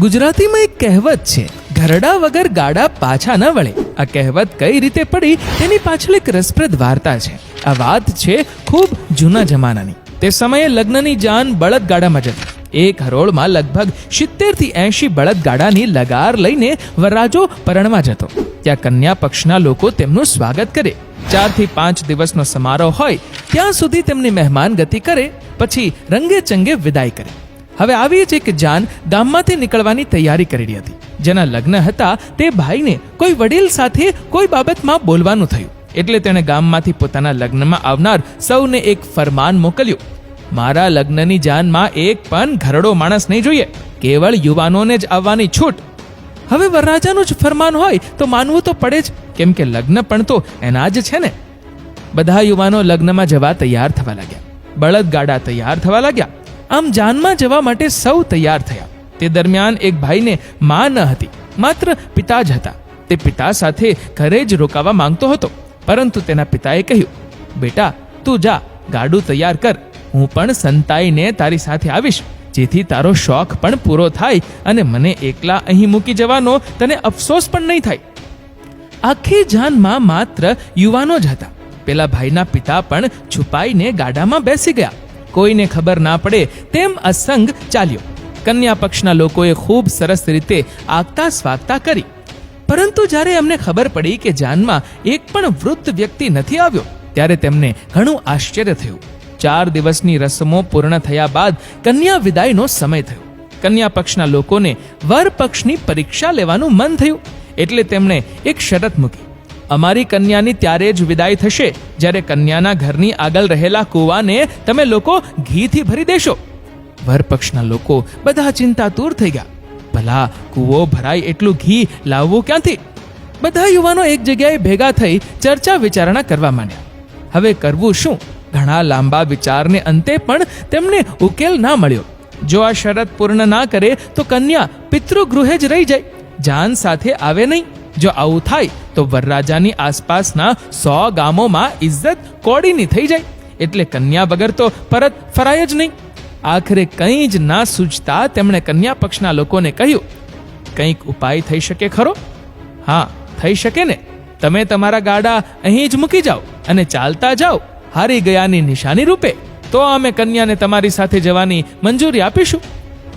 ગુજરાતીમાં એક કહેવત છે, ઘરડા વગર ગાડા પાછા ન વળે. આ કહેવત કઈ રીતે પડી તેની પાછળ એક રસપ્રદ વાર્તા છે. આ વાત છે ખૂબ જૂના જમાનાની. તે સમયે લગ્નની જાન બળદગાડામાં જતી. એક હરોળમાં લગભગ 70 થી 80 બળદગાડાની લગાર લઈને વરરાજો પરણવા જતો. ત્યાં કન્યા પક્ષના લોકો તેમનું સ્વાગત કરે. 4 થી 5 દિવસનો સમારોહ હોય ત્યાં સુધી તેમની મહેમાન ગતિ કરે, પછી રંગે ચંગે વિદાય કરે. હવે આવી જ એક જાન ગામમાંથી નીકળવાની તૈયારી કરી રહી હતી. જેના લગ્ન હતા તે ભાઈને કોઈ વડીલ સાથે કોઈ બાબતમાં બોલવાનું થયું, એટલે તેણે ગામમાંથી પોતાના લગ્નમાં આવનાર સૌને એક ફરમાન મોકલ્યું. મારા લગ્નની જાનમાં એક પણ ઘરડો માણસ નહીં જોઈએ, કેવળ યુવાનોને જ આવવાની છૂટ. હવે વરરાજાનું જ ફરમાન હોય તો માનવું તો પડે જ, કેમ કે લગ્ન પણ તો એના જ છે ને. બધા યુવાનો લગ્નમાં જવા તૈયાર થવા લાગ્યા. બળદગાડા તૈયાર થવા લાગ્યા. આમ જાનમાં જવા માટે સૌ તૈયાર થયા. તે દરમિયાન એક ભાઈને માં ન હતી, માત્ર પિતા જ હતા. તે પિતા સાથે ઘરે જ રોકાવા માંગતો હતો, પરંતુ તેના પિતાએ કહ્યું, બેટા તું જા, ગાડું તૈયાર કર, હું પણ સંતાઈને તારી સાથે આવીશ, જેથી તારો શોખ પણ પૂરો થાય અને મને એકલા અહીં મૂકી જવાનો તને અફસોસ પણ નહીં થાય. આખી જાનમાં માત્ર યુવાનો જ હતા. પેલા ભાઈના પિતા પણ છુપાઈને ગાડામાં બેસી ગયા. કોઈને ખબર ના પડે તેમ અસંગ ચાલ્યો. કન્યા પક્ષના લોકોએ ખૂબ સરસ રીતે આગતા સ્વાગતા કરી, પરંતુ જ્યારે એમને ખબર પડી કે જાનમાં એક પણ વૃદ્ધ વ્યક્તિ નથી આવ્યો, ત્યારે તેમને ઘણું આશ્ચર્ય થયું. 4 દિવસની રસમો પૂર્ણ થયા બાદ કન્યા વિદાયનો સમય થયો. કન્યા પક્ષના લોકોને વર પક્ષની પરીક્ષા લેવાનું મન થયું, એટલે તેમણે એક શરત મૂકી. અમારી કન્યાની ત્યારે જ વિદાય થશે જ્યારે કન્યાના ઘરની આગળ રહેલા કૂવાને તમે લોકો ઘીથી ભરી દેશો. વરપક્ષના લોકો બધા ચિંતાતુર થઈ ગયા. ભલા કૂવો ભરાય એટલું ઘી લાવવું ક્યાંથી? બધા યુવાનો એક જગ્યાએ ભેગા થઈ ચર્ચા વિચારણા કરવા માંડ્યા. હવે કરવું શું? ઘણા લાંબા વિચારને અંતે પણ તેમને ઉકેલ ના મળ્યો. જો આ શરત પૂર્ણ ના કરે તો કન્યા પિતૃગૃહે જ રહી જાય, જાન સાથે આવે નહીં. જો આવું થાય તો વરરાજાની આસપાસના 100 ગામોમાં ઇજ્જત કોડીની થઈ જાય, એટલે કન્યા વગર તો પરત ફરાય જ નહીં. આખરે કંઈ જ ના સૂઝતા તેમણે કન્યા પક્ષના લોકોને કહ્યું, કંઈક ઉપાય થઈ શકે ખરો? હા, થઈ શકે ને. તમે તમારા ગાડા અહીં જ મૂકી જાઓ અને ચાલતા જાઓ, હારી ગયાની નિશાની રૂપે. તો અમે કન્યાને તમારી સાથે જવાની મંજૂરી આપીશું.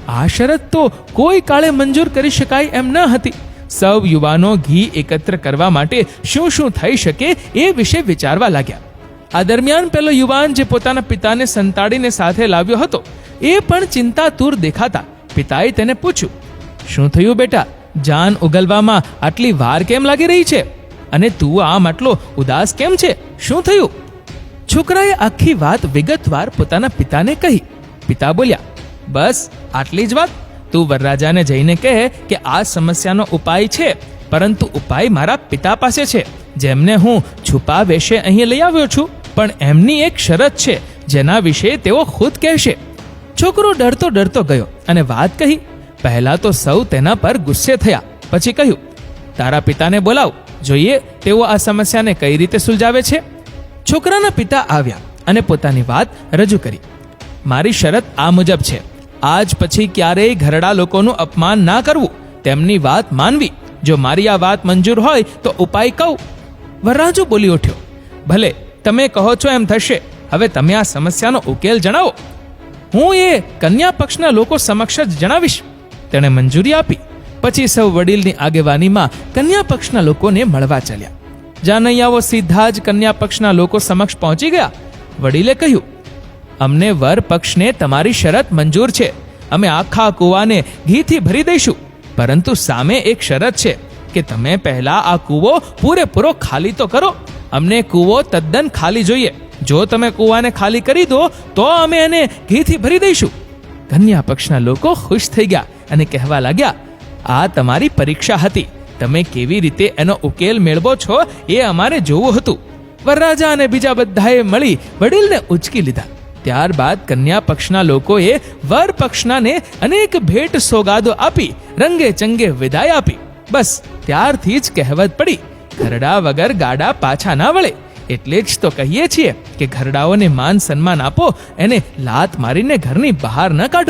આ શરત તો કોઈ કાળે મંજૂર કરી શકાય એમ ન હતી. સૌ યુવાનો ઘી એકત્ર કરવા માટે શું શું થઈ શકે એ વિશે વિચારવા લાગ્યા. આ દરમિયાન પેલો યુવાન જે પોતાના પિતાને સંતાડીને સાથે લાવ્યો હતો એ પણ ચિંતાતુર દેખાતા પિતાએ તેને પૂછ્યું, શું થયું બેટા? જાન ઉગલવામાં આટલી વાર કેમ લાગી રહી છે? અને તું આમ આટલો ઉદાસ કેમ છે? શું થયું? છોકરાએ આખી વાત વિગતવાર પોતાના પિતાને કહી. પિતા બોલ્યા, બસ આટલી જ વાત? તું વરરાજાને જઈને કહે કે આ સમસ્યાનો ઉપાય છે, પરંતુ ઉપાય મારા પિતા પાસે છે, જેમને હું છુપા વેશે અહીં લઈ આવ્યો છું. પણ એમની એક શરત છે, જેના વિશે તેઓ ખુદ કહેશે. છોકરો ડરતો ડરતો ગયો અને વાત કહી. પહેલા તો સૌ તેના પર ગુસ્સે થયા, પછી કહ્યું, તારા પિતાને બોલાવ, જોઈએ તેઓ આ સમસ્યાને કઈ રીતે સુલઝાવે છે. છોકરાના પિતા આવ્યા અને પોતાની વાત રજૂ કરી. મારી શરત આ મુજબ છે, આજ પછી ક્યારેય ઘરડા લોકોનું અપમાન ના કરવું, તેમની વાત માનવી. જો મારી આ વાત મંજૂર હોય તો ઉપાય કહું. વરરાજો બોલી ઉઠ્યો, ભલે તમે કહો છો એમ થશે. હવે તમે આ સમસ્યાનો ઉકેલ જણાવો, હું એ કન્યા પક્ષના લોકો સમક્ષ જ જણાવીશ. તેણે મંજૂરી આપી. પછી સૌ વડીલની આગેવાનીમાં કન્યા પક્ષના લોકોને મળવા ચાલ્યા. જાનૈયાઓ સીધા જ કન્યા પક્ષના લોકો સમક્ષ પહોંચી ગયા. વડીલે કહ્યું, અમને વર પક્ષને તમારી શરત મંજૂર છે, અમે આખા કૂવાને ઘીથી ભરી દઈશું, પરંતુ સામે એક શરત છે કે તમે પહેલા આ કૂવો પૂરેપૂરો ખાલી તો કરો. અમને કૂવો તદ્દન ખાલી જોઈએ. જો તમે કૂવાને ખાલી કરી દો તો અમે એને ઘીથી ભરી દઈશું. કન્યા પક્ષના લોકો ખુશ થઈ ગયા અને કહેવા લાગ્યા, આ તમારી પરીક્ષા હતી, તમે કેવી રીતે એનો ઉકેલ મેળવો છો એ અમારે જોવું હતું. વરરાજા અને બીજા બધાએ મળી વડીલને ઉચકી લીધા. ત્યારબાદ કન્યા પક્ષના લોકોએ વર પક્ષનાને અનેક ભેટ સોગાદો આપી રંગે ચંગે વિદાય આપી. બસ ત્યારથી જ કહેવત પડી, ઘરડા વગર ગાડા પાછા ના વળે. એટલે જ તો કહીએ છીએ કે ઘરડાઓને માન સન્માન આપો, એને લાત મારીને ઘરની બહાર ન કાઢો.